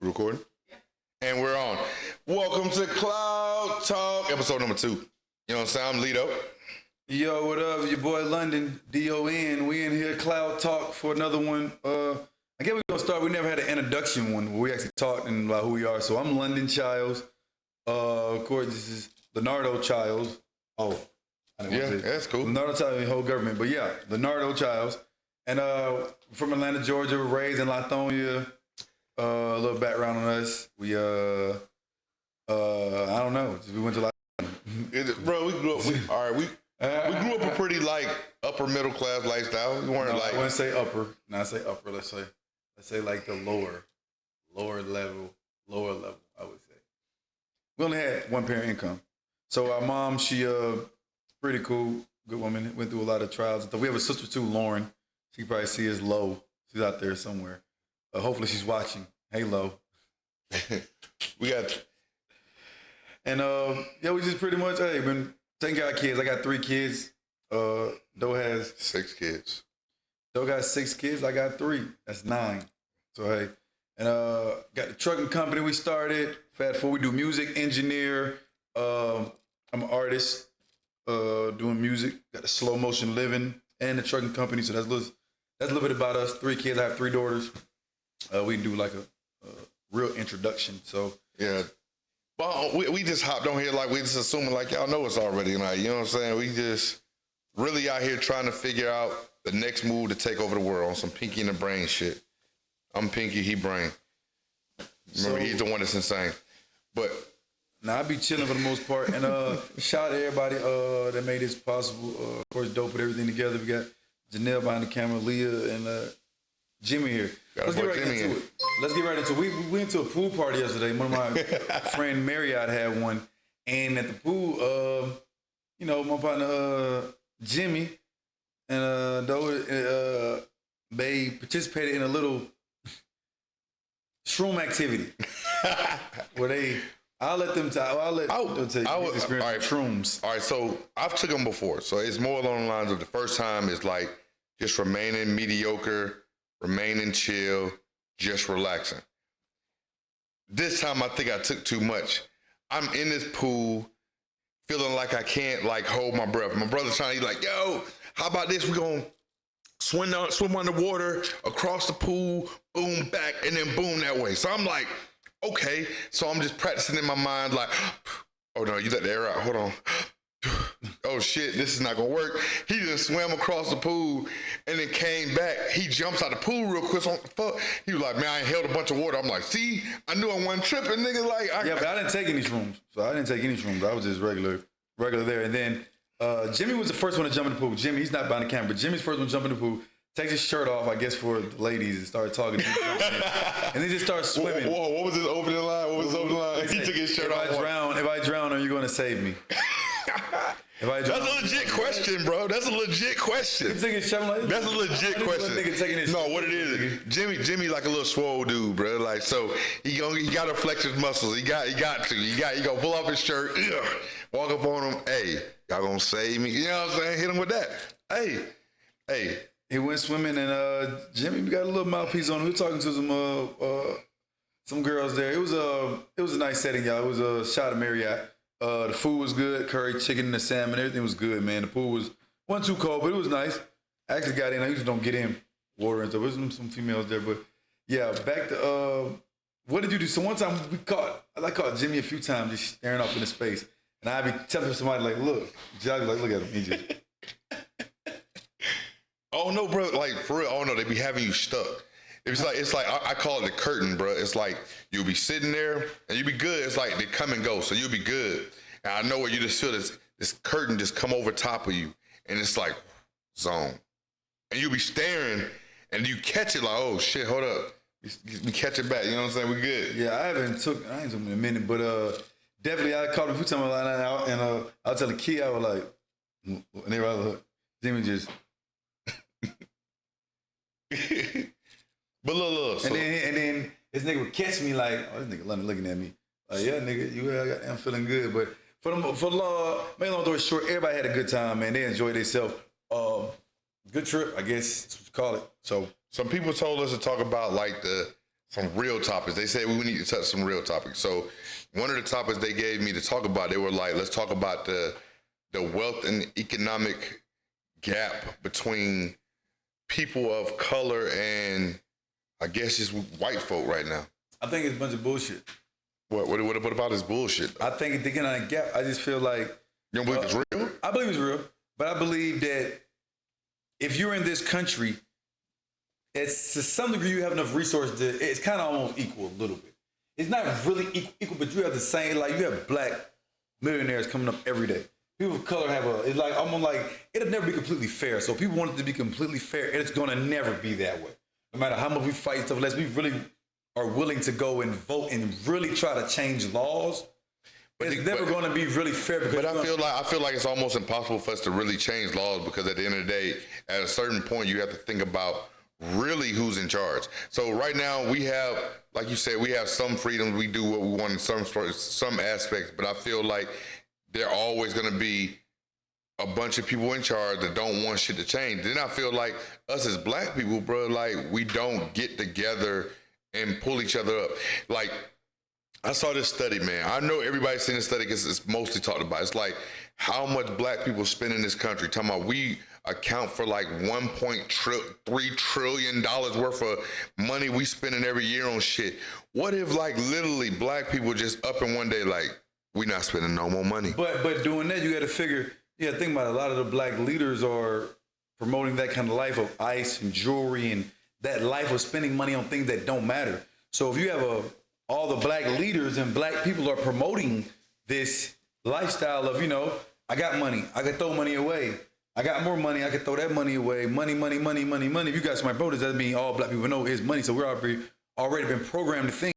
Recording? And we're on. Welcome to Cloud Talk, episode number 2. You know what I'm saying? I'm Lito. Yo, what up? Your boy Lundon, D-O-N. We in here, Cloud Talk, for another one. I guess we're going to start. We never had an introduction one where we actually talked about who we are. So I'm Lundon Childs. Of course, this is Leonardo Childs. Oh, I didn't want to say that's cool. Leonardo Childs, the whole government. But yeah, Leonardo Childs. And from Atlanta, Georgia, raised in Lithonia. A little background on us. We, I don't know. We went to Bro, we grew up, we grew up a pretty, like, upper middle class lifestyle. We weren't like... I wouldn't say upper. Not say upper, let's say like the lower level, I would say. We only had one parent income. So our mom, she, pretty cool, good woman, went through a lot of trials and stuff. We have a sister too, Lauren. She probably see us Lo. She's out there somewhere. Hopefully she's watching. Hey, Lo. We got... And, yeah, we just pretty much, hey, been taking care of kids. I got 3 kids. Doe has... 6 kids. Doe got 6 kids. I got 3. That's 9. So, hey. And got the trucking company we started. Fat Four, we do music, engineer. I'm an artist doing music. Got the Slow Motion Living and the trucking company. So that's a little bit about us. 3 kids. I have 3 daughters. We can do like a real introduction. So yeah, but we just hopped on here like we just assuming like y'all know us already, like, you know what I'm saying? We just really out here trying to figure out the next move to take over the world on some Pinky in the Brain shit. I'm Pinky, he Brain. Remember, he's the one that's insane. But now I be chilling for the most part, and shout out to everybody that made this possible. Of course, Dope put everything together. We got Janelle behind the camera, Leah, and Jimmy here. Let's get right into it. We went to a pool party yesterday. One of my friend Marriott had one. And at the pool, you know, my partner Jimmy and they participated in a little shroom activity. Where I'll let them tell you the experience all right, with shrooms. All right, so I've took them before. So it's more along the lines of the first time is like just remaining mediocre, remaining chill, just relaxing. This time I think I took too much. I'm in this pool feeling like I can't like hold my breath. My brother's trying to be like, yo, how about this? We're going to swim underwater, across the pool, boom, back, and then boom that way. So I'm like, okay. So I'm just practicing in my mind like, oh no, you let the air out, hold on. Oh shit, this is not gonna work. He just swam across the pool and then came back. He jumps out the pool real quick. So fuck. He was like, man, I inhaled a bunch of water. I'm like, see, I knew I wasn't tripping, nigga. Like, but I didn't take any shrooms. So I didn't take any shrooms. I was just regular there. And then Jimmy was the first one to jump in the pool. Jimmy, he's not behind the camera, but Jimmy's first one to jump in the pool. Takes his shirt off, I guess, for the ladies, and started talking to him. And then just started swimming. Whoa, what was his opening line? He took his shirt off. If I drown, are you going to save me? That's a legit question, bro. That's a legit question. That's a legit question. No, what it is, Jimmy like a little swole dude, bro. Like, so he got to flex his muscles. He got to. He gonna pull off his shirt, walk up on him. Hey, y'all gonna save me? You know what I'm saying? Hit him with that. Hey. He went swimming, and Jimmy got a little mouthpiece on him. We were talking to some girls there. It was a nice setting, y'all. It was a shot of Marriott. The food was good, curry chicken and the salmon, everything was good, man. The pool wasn't too cold, but it was nice. I actually got in. I usually don't get in water and stuff. There was some females there, but yeah. Back to what did you do? So one time I caught Jimmy a few times just staring off into space, and I'd be telling somebody like, look, Johnny, like, look at him, he just. Oh no, bro! Like for real, oh no, they be having you stuck. It's like I call it the curtain, bro. It's like you'll be sitting there and you be good. It's like they come and go, so you'll be good. And I know where you just feel this curtain just come over top of you, and it's like zone, and you be staring, and you catch it like, oh shit, hold up, we catch it back. You know what I'm saying? We good. Yeah, I ain't took in a minute, but definitely I caught him a few times and I'll tell the kid, I was like, and they were like, Jimmy just. But look. So. And then this nigga would catch me like, oh, this nigga London looking at me. Like, yeah, nigga, I'm feeling good. But for make long story short, everybody had a good time, man. They enjoyed themselves. Good trip, I guess that's what you call it. So some people told us to talk about like real topics. They said we need to touch some real topics. So one of the topics they gave me to talk about, they were like, let's talk about the wealth and economic gap between people of color and I guess just white folk right now. I think it's a bunch of bullshit. What about this bullshit? I think it's thinking on a gap. I just feel like You don't believe it's real? I believe it's real, but I believe that if you're in this country, it's to some degree you have enough resources to, it's kind of almost equal a little bit. It's not really equal, but you have the same, like you have black millionaires coming up every day. People of color have it's like, almost like, it'll never be completely fair. So if people want it to be completely fair, it's gonna never be that way. No matter how much we fight and stuff, unless we really are willing to go and vote and really try to change laws, it's never going to be really fair. But I feel like it's almost impossible for us to really change laws because at the end of the day, at a certain point, you have to think about really who's in charge. So right now we have, like you said, we have some freedom. We do what we want in some aspects, but I feel like there are always going to be a bunch of people in charge that don't want shit to change. Then I feel like us as black people, bro, like we don't get together and pull each other up. Like, I saw this study, man. I know everybody's seen this study because it's mostly talked about. It's like how much black people spend in this country. Talking about we account for like $1.3 trillion worth of money we spending every year on shit. What if like literally black people just up in one day like, we not spending no more money? But doing that, you got to figure, think about it. A lot of the black leaders are promoting that kind of life of ice and jewelry and that life of spending money on things that don't matter. So if you have all the black leaders and black people are promoting this lifestyle of, I got money, I can throw money away. I got more money, I can throw that money away. Money, money, money, money, money. If you got somebody promoting, that doesn't mean all black people know it's money. So we're already been programmed to think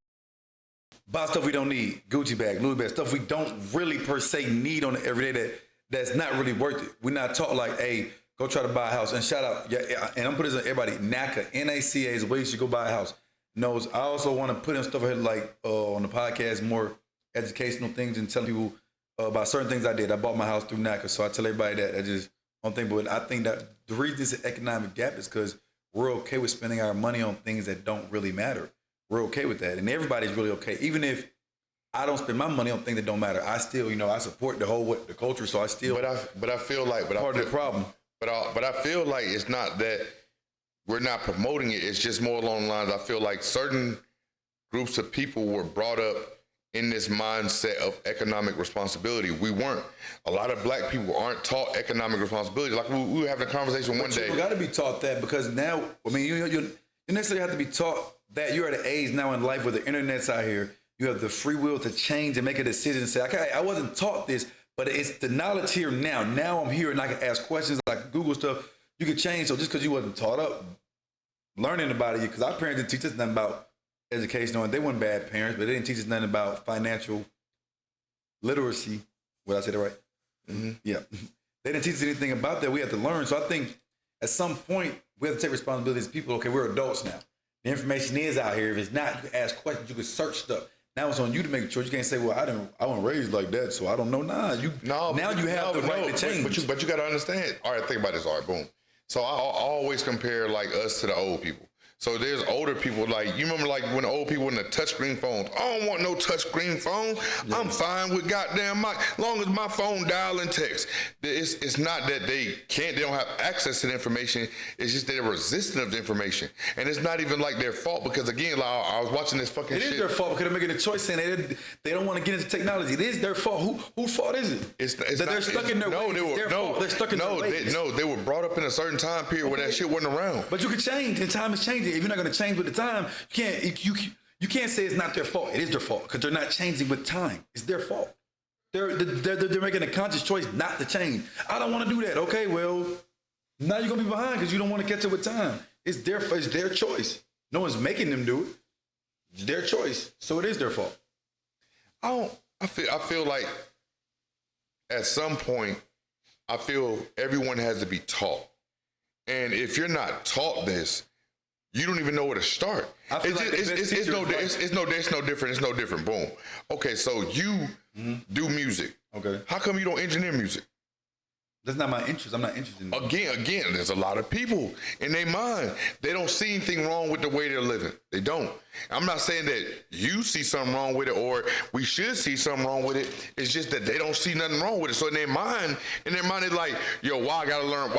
buy stuff we don't need, Gucci bag, Louis bag, stuff we don't really per se need on the everyday that's not really worth it. We're not taught like, hey, go try to buy a house. And shout out, and I'm putting this on everybody, NACA, NACA is the way you should go buy a house. Knows I also want to put in stuff ahead like on the podcast, more educational things and telling people about certain things I did. I bought my house through NACA, so I tell everybody that. I just don't think, but I think that the reason it's an economic gap is because we're okay with spending our money on things that don't really matter. We're okay with that, and everybody's really okay. Even if I don't spend my money on things that don't matter, I still, I support the culture, so I still. But I feel like, part of the problem. But I feel like it's not that we're not promoting it. It's just more along the lines. I feel like certain groups of people were brought up in this mindset of economic responsibility. We weren't. A lot of black people aren't taught economic responsibility. Like we were having a conversation one day. You got to be taught that because now, you necessarily have to be taught that you're at an age now in life where the internet's out here. You have the free will to change and make a decision and say, okay, I wasn't taught this, but it's the knowledge here now. Now I'm here and I can ask questions, I can Google stuff. You can change. So just because you wasn't taught up learning about it, because our parents didn't teach us nothing about education, and they weren't bad parents, but they didn't teach us nothing about financial literacy. Would I say that right? Mm-hmm. Yeah. They didn't teach us anything about that. We had to learn. So I think at some point we have to take responsibility as people. Okay, we're adults now. The information is out here. If it's not, you can ask questions. You can search stuff. Now it's on you to make a choice. You can't say, well, I wasn't raised like that, so I don't know. Now you have the right to change. But you got to understand. All right, think about this. All right, boom. So I always compare like us to the old people. So there's older people, like, you remember like when the old people in the touchscreen phones, I don't want no touchscreen phone. Yeah. I'm fine with goddamn long as my phone dial and text. It's not that they don't have access to the information. It's just they're resistant of the information. And it's not even like their fault because again, like, I was watching this fucking shit. It is their fault because they're making a choice saying they don't want to get into technology. It is their fault. Whose fault is it? They're stuck in their ways. They're stuck in their ways. They were brought up in a certain time period where that shit wasn't around. But you can change and time is changing. If you're not going to change with the time, you can't say it's not their fault. It is their fault because they're not changing with time. It's their fault. They're making a conscious choice not to change. I don't want to do that. Okay, well, now you're gonna be behind because you don't want to catch up with time. It's their choice. No one's making them do it. It's their choice, so it is their fault. I feel like at some point, I feel everyone has to be taught, and if you're not taught this, you don't even know where to start. It's no different. It's no different. Boom. Okay, so you do music. Okay. How come you don't engineer music? That's not my interest. I'm not interested in that. Again, there's a lot of people in their mind. They don't see anything wrong with the way they're living. They don't. I'm not saying that you see something wrong with it or we should see something wrong with it. It's just that they don't see nothing wrong with it. So in their mind, it's like, yo, why I gotta learn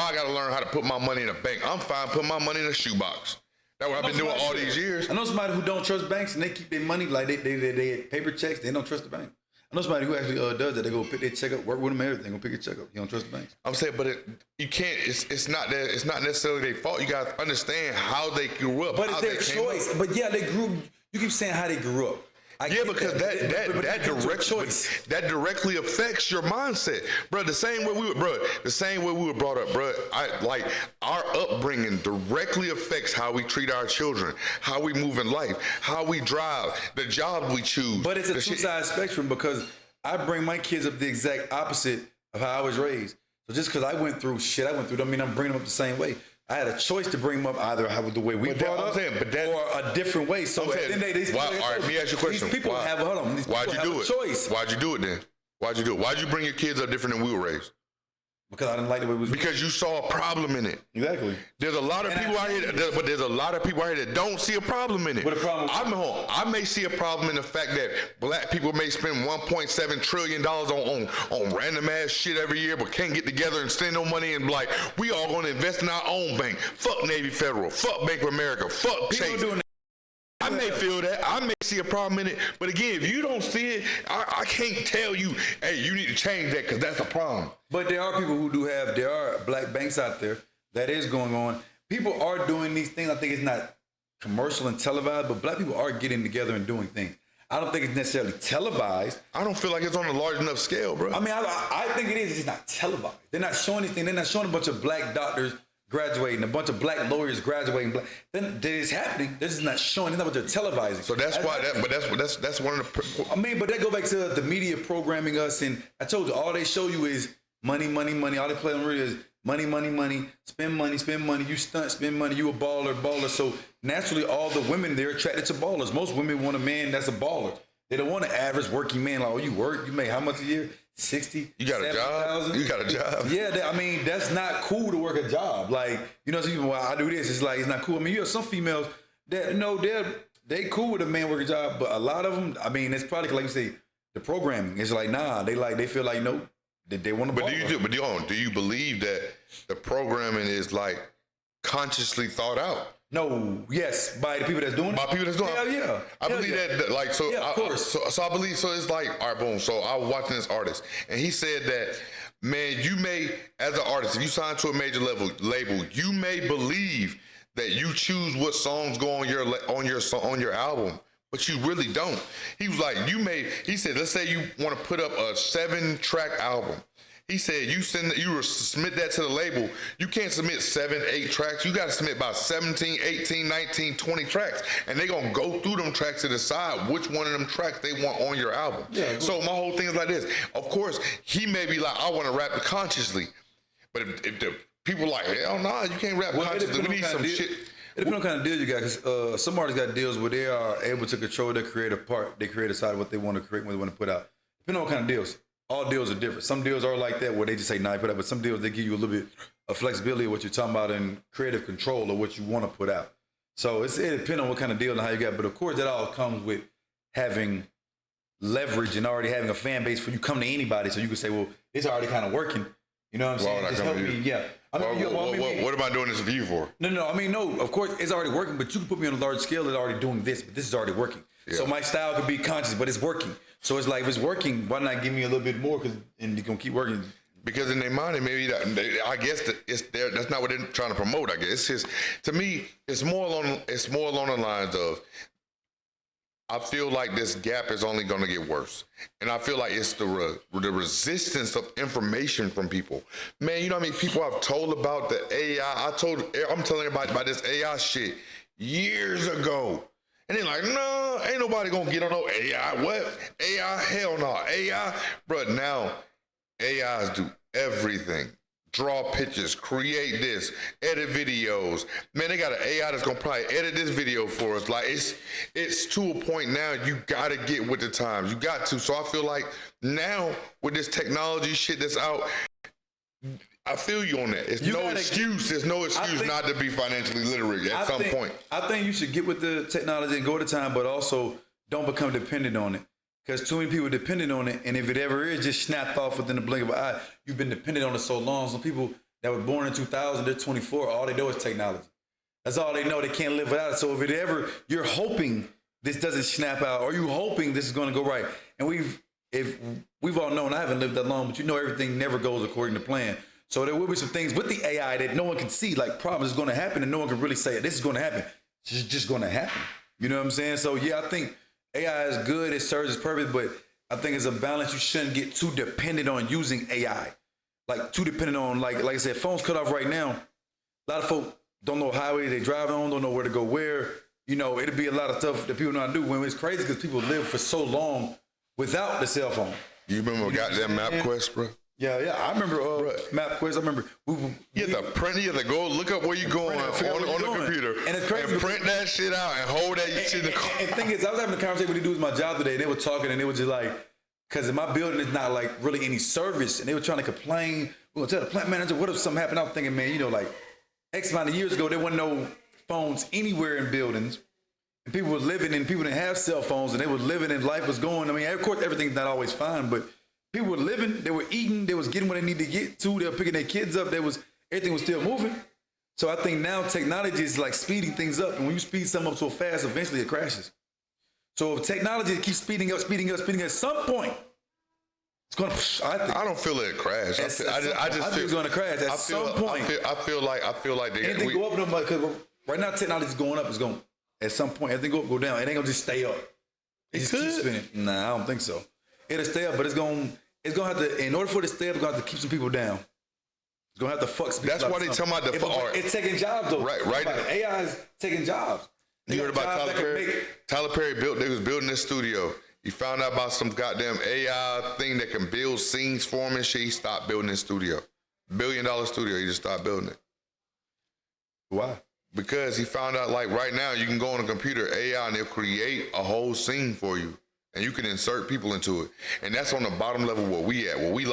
how to put my money in a bank? I'm fine putting my money in a shoebox. That's what I've been doing all these years. I know somebody who don't trust banks and they keep their money like they paper checks. They don't trust the bank. I know somebody who actually does that. They go pick their check up, work with them, everything. Go pick your check up. You don't trust the banks. I'm saying, but you can't. It's not that. It's not necessarily their fault. You got to understand how they grew up. But it's their choice. But yeah, they grew. You keep saying how they grew up. Because that directly affects your mindset, bro. The same way we were brought up, bro. Our upbringing directly affects how we treat our children, how we move in life, how we drive, the job we choose. But it's a two-sided spectrum because I bring my kids up the exact opposite of how I was raised. So just because I went through shit don't mean I'm bringing them up the same way. I had a choice to bring them up either the way we brought up or a different way. So at the end of the day, all right, let me ask you a question. These people have a choice. Why'd you do it then? Why'd you do it? Why'd you bring your kids up different than we were raised? Because I didn't like the way it was. Because you saw a problem in it. Exactly. There's a lot of people out here, but there's a lot of people out here that don't see a problem in it. What a problem? I may see a problem in the fact that black people may spend $1.7 trillion on random ass shit every year, but can't get together and spend no money and be like, we all going to invest in our own bank. Fuck Navy Federal. Fuck Bank of America. Fuck Chase. I may feel that. I may see a problem in it. But again, if you don't see it, I can't tell you, hey, you need to change that because that's a problem. But there are people who there are black banks out there that is going on. People are doing these things. I think it's not commercial and televised, but black people are getting together and doing things. I don't think it's necessarily televised. I don't feel like it's on a large enough scale, bro. I mean, I think it is. It's just not televised. They're not showing anything. They're not showing a bunch of black doctors graduating, a bunch of black lawyers graduating. Then it's happening. They're just not showing. It's not what they're televising. So that's why. That's one of the. I mean, but that go back to the media programming us, and I told you all they show you is money, money, money. All they play on the radio is money, money, money. Spend money, spend money. You stunt, spend money. You a baller, baller. So naturally, all the women they're attracted to ballers. Most women want a man that's a baller. They don't want an average working man. Like, oh, you work, you make how much a year? 60. You got a job. You got a job. Yeah, I mean that's not cool to work a job. Like, you know, so even while I do this, it's like it's not cool. I mean, you have some females that they cool with a man working a job, but a lot of them, I mean, it's probably like you say, the programming. It's like they feel like no, they want to. But do you believe that the programming is like consciously thought out? No, yes, by the people that's doing it. By people that's doing it. Hell yeah. I believe that, like, so. Yeah, of course. So I believe, so it's like, all right, boom. So I was watching this artist, and he said that, man, you may, as an artist, if you sign to a major label, you may believe that you choose what songs go on your album, but you really don't. He was like, he said, let's say you want to put up a 7-track album. He said, you submit that to the label. You can't submit 7, 8 tracks. You got to submit about 17, 18, 19, 20 tracks. And they're going to go through them tracks to decide which one of them tracks they want on your album. Yeah, so my whole thing is like this. Of course, he may be like, I want to rap consciously. But if the people like, hell nah, you can't rap consciously. We need some shit. It depends on what kind of deal you got, because some artists got deals where they are able to control their creative part. They create decide what they want to create, what they want to put out. Depending on what kind of deals. All deals are different. Some deals are like that where they just say, nah, put out, but some deals, they give you a little bit of flexibility of what you're talking about and creative control of what you want to put out. So it depends on what kind of deal and how you got. But of course, that all comes with having leverage and already having a fan base for you come to anybody. So you can say, well, it's already kind of working. You know what I'm saying? Just help me, yeah. What am I doing this for you for? No. I mean, no, of course, it's already working, but you can put me on a large scale that's already doing this, but this is already working. Yeah. So my style could be conscious, but it's working. So it's like, if it's working, why not give me a little bit more? And you're going to keep working. Because in their mind, maybe I guess that's not what they're trying to promote. I guess it's just, to me, it's more along the lines of, I feel like this gap is only going to get worse, and I feel like it's the resistance of information from people. Man, you know how many people I've told about the AI? I'm telling everybody about this AI shit years ago. And they're like, no, ain't nobody gonna get on no AI. What? AI? Hell no. AI? Bro, now AIs do everything. Draw pictures, create this, edit videos. Man, they got an AI that's gonna probably edit this video for us. Like, it's to a point now you gotta get with the times. You got to. So I feel like now with this technology shit that's out, I feel you on that. There's no excuse not to be financially literate at some point. I think you should get with the technology and go to time, but also don't become dependent on it. Because too many people are dependent on it, and if it ever is just snapped off within the blink of an eye, you've been dependent on it so long. Some people that were born in 2000, they're 24, all they know is technology. That's all they know. They can't live without it. So if it ever, you're hoping this doesn't snap out, or you hoping this is going to go right. And we've all known, I haven't lived that long, but you know everything never goes according to plan. So there will be some things with the AI that no one can see, like problems is going to happen, and no one can really say this is going to happen. It's just going to happen. You know what I'm saying? So yeah, I think AI is good. It serves its purpose, but I think it's a balance. You shouldn't get too dependent on using AI. Like too dependent on, like I said, phones cut off right now. A lot of folk don't know highways they drive on, don't know where to go where. You know, it'll be a lot of stuff that people know how to do. When it's crazy because people live for so long without the cell phone. You remember goddamn MapQuest, bro? Yeah. I remember MapQuest. I remember you have to print. You have to go look up where you're going on the computer, and it's crazy and print that shit out and hold that shit in the car. And the thing is, I was having a conversation with these dudes at my job today, and they were talking, and they were just like, because in my building is not like really any service, and they were trying to complain. We were gonna tell the plant manager, what if something happened? I was thinking, man, you know, like X amount of years ago, there wasn't no phones anywhere in buildings. And people were living, and people didn't have cell phones, and they were living, and life was going. I mean, of course, everything's not always fine, but people were living, they were eating, they was getting what they needed to get to, they were picking their kids up, everything was still moving. So I think now technology is like speeding things up, and when you speed something up so fast, eventually it crashes. So if technology keeps speeding up, at some point, it's going to, I don't feel it crash. I just feel it's going to crash at some point. I feel like anything go up, because right now technology is going up, it's going, at some point, everything go down, it ain't going to just stay up. It just keeps spinning. Nah, I don't think so. It'll stay up, but it's gonna have to. In order for it to stay up, it's gonna have to keep some people down. It's gonna have to fuck some people. That's why they talking about it's taking jobs though. Right. AI is taking jobs. You heard about Tyler Perry? Tyler Perry they was building this studio. He found out about some goddamn AI thing that can build scenes for him and shit. He stopped building his studio. $1 billion studio. He just stopped building it. Why? Because he found out, like right now, you can go on a computer AI and they'll create a whole scene for you. And you can insert people into it. And that's on the bottom level where we at. Where we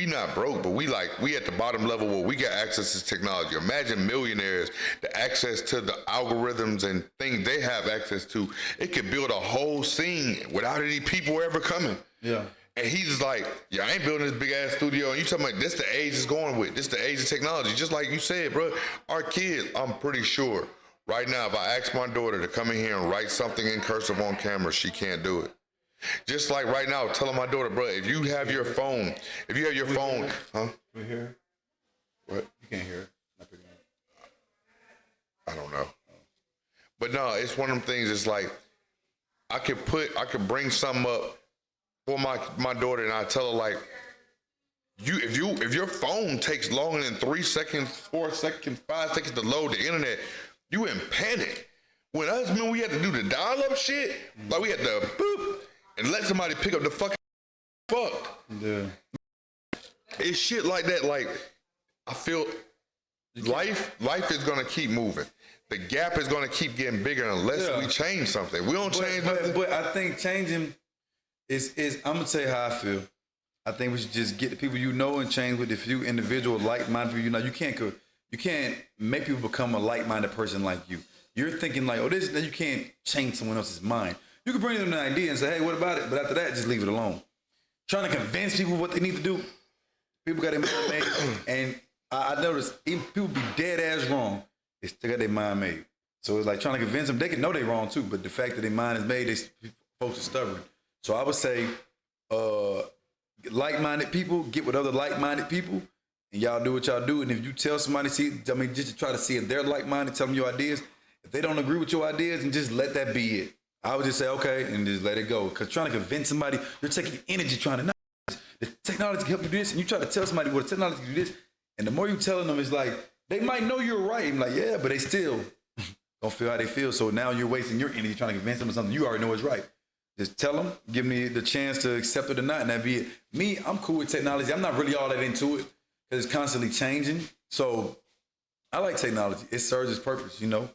not broke, but we at the bottom level where we got access to technology. Imagine millionaires, the access to the algorithms and things they have access to. It could build a whole scene without any people ever coming. Yeah. And he's like, yeah, I ain't building this big ass studio. And you talking about this the age is going with. This the age of technology. Just like you said, bro, our kids, I'm pretty sure, right now, if I ask my daughter to come in here and write something in cursive on camera, she can't do it. Just like right now, telling my daughter, bro, if you have your phone, huh? We hear? What? You can't hear it. Not picking I don't know. But no, it's one of them things. It's like I could bring something up for my daughter, and I tell her like, if your phone takes longer than 3 seconds, 4 seconds, 5 seconds to load the internet, you in panic. When we had to do the dial-up shit, like we had to boop and let somebody pick up the fucking fucked. Yeah. It's shit like that. Like I feel life is gonna keep moving. The gap is gonna keep getting bigger unless we change something. We don't change nothing. But I think changing is I'm gonna tell you how I feel. I think we should just get the people you know and change with the few individual like-minded people you know. You can't make people become a like-minded person like you. You're thinking like, oh, this, then you can't change someone else's mind. You can bring them an idea and say, hey, what about it? But after that, just leave it alone. Trying to convince people what they need to do. People got their mind made. And I noticed even people be dead ass wrong. They still got their mind made. So it's like trying to convince them. They can know they're wrong too, but the fact that their mind is made, folks are stubborn. So I would say, like-minded people, get with other like-minded people, and y'all do what y'all do. And if you tell somebody, just to try to see if they're like-minded, tell them your ideas. If they don't agree with your ideas, and just let that be it. I would just say, okay, and just let it go. Because trying to convince somebody, you're taking energy trying to, no, the technology can help you do this, and you try to tell somebody, well, the technology can do this, and the more you telling them, it's like, they might know you're right. I'm like, yeah, but they still don't feel how they feel. So now you're wasting your energy trying to convince them of something you already know is right. Just tell them, give me the chance to accept it or not, and that be it. Me, I'm cool with technology. I'm not really all that into it because it's constantly changing. So I like technology. It serves its purpose, you know.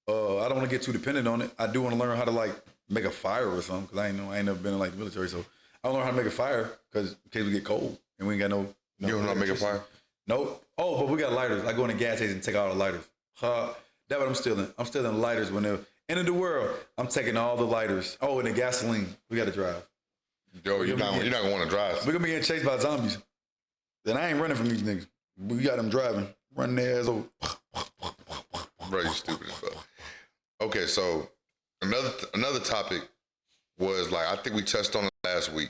I don't want to get too dependent on it. I do want to learn how to like make a fire or something because I ain't never been in like the military. So I want to learn how to make a fire because in case we get cold and we ain't got no. You don't know how to make a fire? Nope. Oh, but we got lighters. I go in the gas station and take all the lighters. That's what I'm stealing. I'm stealing lighters when they're end of the world. I'm taking all the lighters. Oh, and the gasoline. We got to drive. Yo, you're not gonna want to drive. We're gonna be getting chased by zombies. Then I ain't running from these niggas. We got them driving, running their ass over. Bro, you stupid as fuck. Okay, so another topic was like, I think we touched on it last week.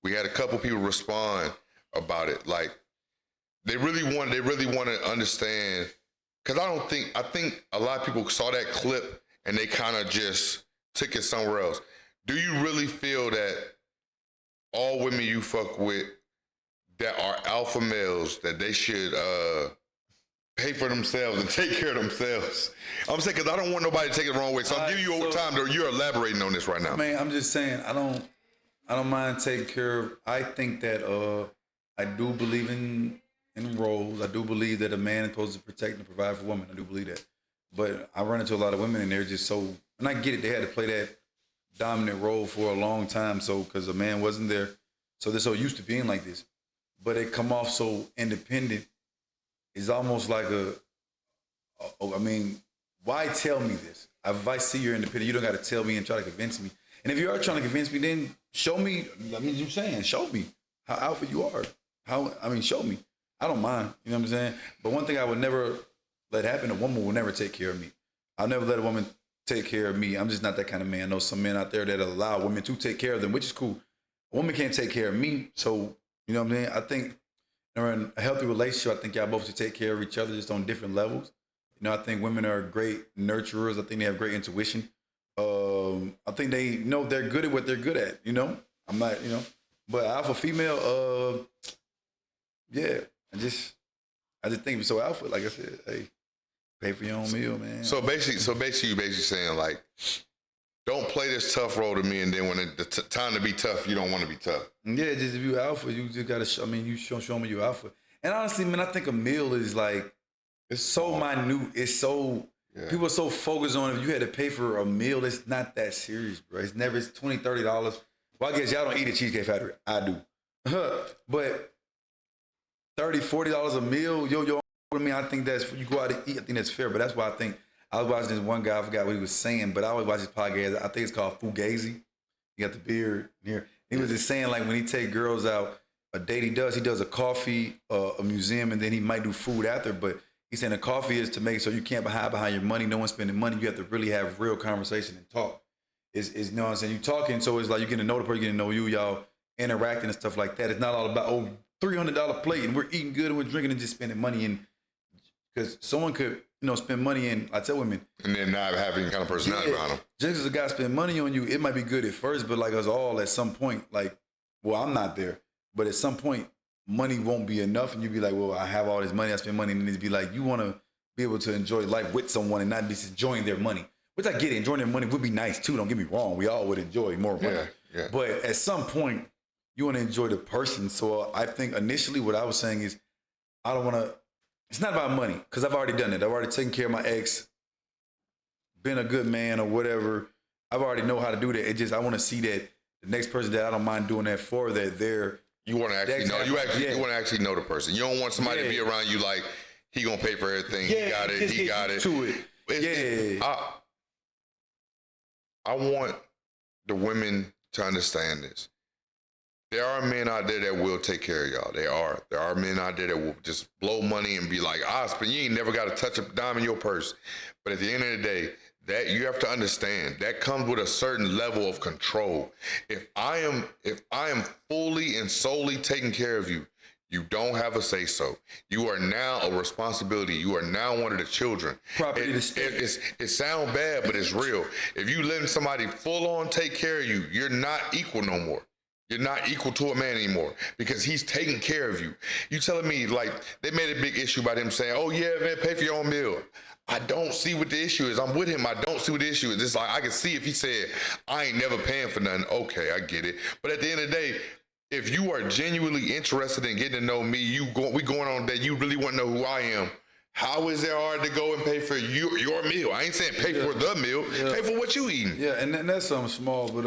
We had a couple people respond about it. Like, they really want to understand, because I think a lot of people saw that clip and they kind of just took it somewhere else. Do you really feel that all women you fuck with that are alpha males, that they should pay for themselves and take care of themselves? I'm saying, because I don't want nobody to take it the wrong way. So I'm giving you over time. You're elaborating on this right now. Man, I'm just saying, I don't mind taking care of. I think that I do believe in roles. I do believe that a man is supposed to protect and provide for women. I do believe that. But I run into a lot of women and they're just so, and I get it, they had to play that dominant role for a long time, so because a man wasn't there, so they're so used to being like this, but it come off so independent. It's almost like I mean, why tell me this? If I see you're independent, you don't got to tell me and try to convince me. And if you are trying to convince me, then show me. I mean, you're saying, show me how alpha you are. Show me. I don't mind. You know what I'm saying? But one thing I would never let happen: a woman will never take care of me. I'll never let a woman take care of me. I'm just not that kind of man. I know some men out there that allow women to take care of them, which is cool. A woman can't take care of me, so you know what I'm saying? I think in a healthy relationship, I think y'all both should take care of each other just on different levels. You know, I think women are great nurturers. I think they have great intuition. I think they know they're good at what they're good at, you know? I'm not, you know, but alpha female, yeah, I just think so alpha, like I said, hey, pay for your own meal, man. So basically, you saying, like, don't play this tough role to me, and then when the time to be tough, you don't want to be tough. Yeah, just if you alpha, you just gotta. You show me you alpha. And honestly, man, I think a meal is like, it's so minute. It's so people are so focused on if you had to pay for a meal. It's not that serious, bro. It's never. It's $20, $30. Well, I guess y'all don't eat at Cheesecake Factory. I do, but $30, $40 a meal. Yo. I mean, I think that's, you go out to eat, I think that's fair, but that's why I think, I was watching this one guy, I forgot what he was saying, but I always watch his podcast, I think it's called Fugazi. He got the beard here. He was just saying, like, when he take girls out, a date he does a coffee, a museum, and then he might do food after, but he's saying the coffee is to make it so you can't hide behind your money, no one's spending money, you have to really have real conversation and talk. Is you know what I'm saying? You talking, so it's like you getting to know the person, getting to know you, y'all interacting and stuff like that. It's not all about, $300 plate, and we're eating good and we're drinking and just spending money in. Because someone could, spend money in, I tell women. And then not having kind of personality around them. Just because a guy spend money on you, it might be good at first, but like us all at some point, like, well, I'm not there. But at some point, money won't be enough. And you'd be like, well, I have all this money, I spend money. And it'd be like, you want to be able to enjoy life with someone and not just enjoying their money. Which I get it, enjoying their money would be nice too, don't get me wrong. We all would enjoy more money. Yeah. But at some point, you want to enjoy the person. So I think initially what I was saying is, I don't want to, it's not about money, because I've already done it. I've already taken care of my ex, been a good man or whatever. I've already know how to do that. It just, I want to see that the next person that I don't mind doing that for, that they're. You want to actually know. You want to actually know the person. You don't want somebody to be around you like, he going to pay for everything. He got it. He got it. To it. I want the women to understand this. There are men out there that will take care of y'all. There are men out there that will just blow money and be like, spend. You ain't never got to touch a dime in your purse. But at the end of the day, that you have to understand that comes with a certain level of control. If I am fully and solely taking care of you, you don't have a say so. You are now a responsibility. You are now one of the children. Property to state. It sounds bad, but it's real. If you letting somebody full on take care of you, you're not equal no more. You're not equal to a man anymore because he's taking care of you. You telling me, like, they made a big issue about him saying, oh yeah, man, pay for your own meal. I don't see what the issue is. I'm with him. I don't see what the issue is. It's like, I can see if he said, I ain't never paying for nothing. Okay, I get it. But at the end of the day, if you are genuinely interested in getting to know me, we going on that, you really want to know who I am. How is it hard to go and pay for your meal? I ain't saying pay for the meal. Yeah. Pay for what you eating. Yeah, and that's something small, but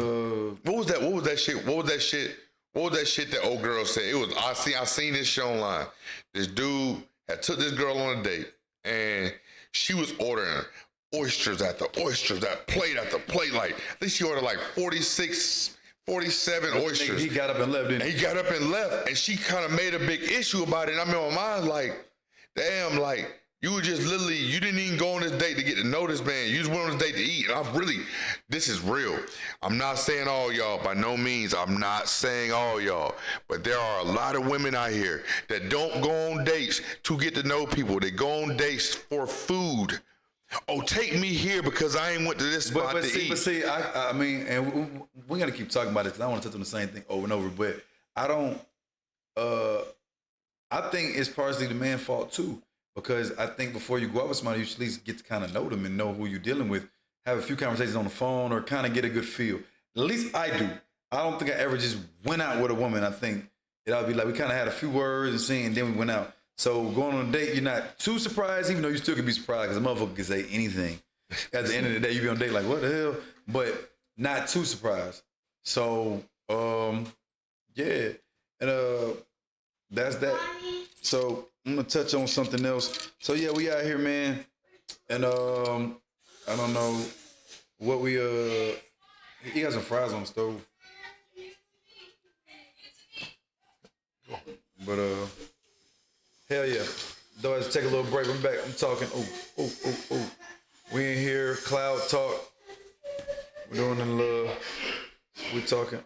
What was that shit? What was that shit that old girl said? It was I seen this shit online. This dude had took this girl on a date, and she was ordering oysters after oysters, plate after plate. Like, I think she ordered like 46, 47 oysters. He got up and left, didn't And he? he got up and left, and she kind of made a big issue about it. And I'm in my mind like, damn, like, you were just literally, you didn't even go on this date to get to know this man. You just went on this date to eat. And this is real. I'm not saying all y'all, by no means. I'm not saying all y'all. But there are a lot of women out here that don't go on dates to get to know people. They go on dates for food. Oh, take me here because I ain't went to this spot to eat. But see, I mean, and we're going to keep talking about it because I want to touch on the same thing over and over. But I don't, I think it's partially the man's fault too. Because I think before you go out with somebody, you should at least get to kind of know them and know who you're dealing with. Have a few conversations on the phone or kind of get a good feel. At least I do. I don't think I ever just went out with a woman. I think it'll be like we kind of had a few words and seen, and then we went out. So going on a date, you're not too surprised, even though you still could be surprised because a motherfucker can say anything. At the end of the day, you be on a date like, what the hell? But not too surprised. So, yeah. And that's that. So I'm gonna touch on something else. So yeah, we out here, man. And I don't know what we he got some fries on the stove. But hell yeah. Though I just take a little break. I'm back. I'm talking. Oh. We in here, Cloud Talk. We're doing a little. We're talking.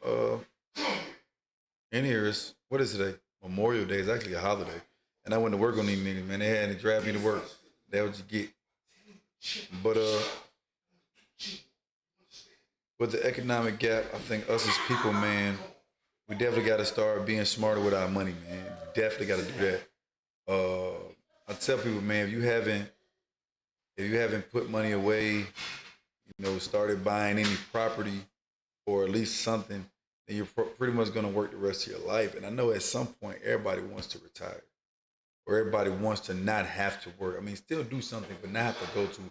In here is what is today? Memorial Day is actually a holiday, and I went to work on these niggas. Man, they had to drive me to work. That what you get. But with the economic gap, I think us as people, man, we definitely got to start being smarter with our money, man. Definitely got to do that. I tell people, man, if you haven't put money away, started buying any property or at least something, then you're pretty much going to work the rest of your life. And I know at some point everybody wants to retire, or everybody wants to not have to work. I mean, still do something, but not have to go to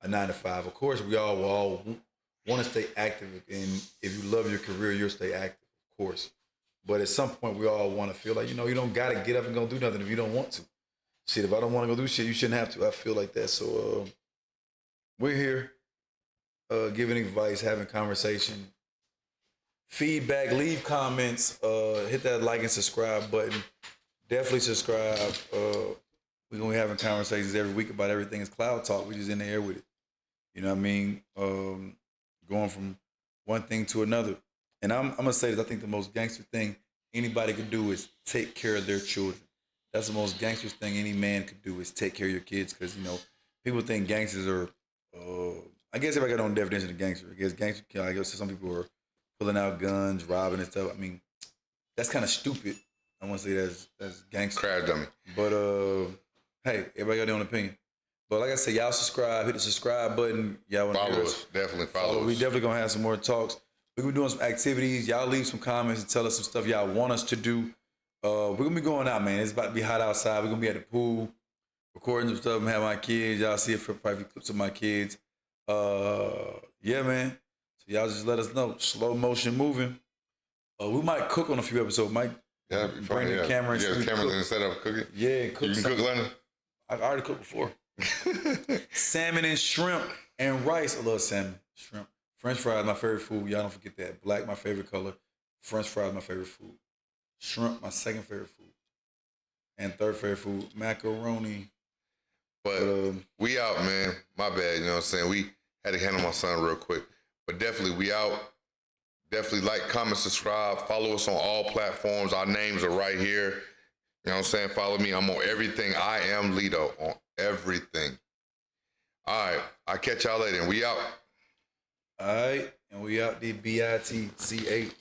a 9 to 5. Of course, we all want to stay active, and if you love your career, you'll stay active, of course. But at some point, we all want to feel like, you don't got to get up and go do nothing if you don't want to. Shit, if I don't want to go do shit, you shouldn't have to. I feel like that. So we're here giving advice, having conversation, feedback, leave comments, hit that like and subscribe button. Definitely subscribe. We're going to be having conversations every week about everything. It's Cloud Talk. We're just in the air with it. You know what I mean? Going from one thing to another. And I'm going to say this. I think the most gangster thing anybody could do is take care of their children. That's the most gangster thing any man could do is take care of your kids. Because, people think gangsters are, I guess everybody got their own definition of gangster. I guess some people are pulling out guns, robbing and stuff. I mean, that's kind of stupid. I want to say that's gangster. Crash dummy. But, hey, everybody got their own opinion. But like I said, y'all subscribe. Hit the subscribe button. Y'all want to Follow us. Definitely follow us. We definitely going to have some more talks. We're going to be doing some activities. Y'all leave some comments and tell us some stuff y'all want us to do. We're going to be going out, man. It's about to be hot outside. We're going to be at the pool, recording some stuff and have my kids. Y'all see it for private clips of my kids. Yeah, man. So y'all just let us know. Slow motion moving. We might cook on a few episodes. Might bring the camera and cameras instead of cooking. Yeah, cook. You can cook, London? I already cooked before. Salmon and shrimp and rice. I love salmon, shrimp. French fries, my favorite food. Y'all don't forget that. Black, my favorite color. French fries, my favorite food. Shrimp, my second favorite food. And third favorite food, macaroni. But we out, man. My bad, you know what I'm saying? We had to handle my son real quick. But definitely, we out. Definitely like, comment, subscribe. Follow us on all platforms. Our names are right here. You know what I'm saying? Follow me. I'm on everything. I am Lito on everything. All right. I'll catch y'all later. And we out. All right. And we out the BITCH.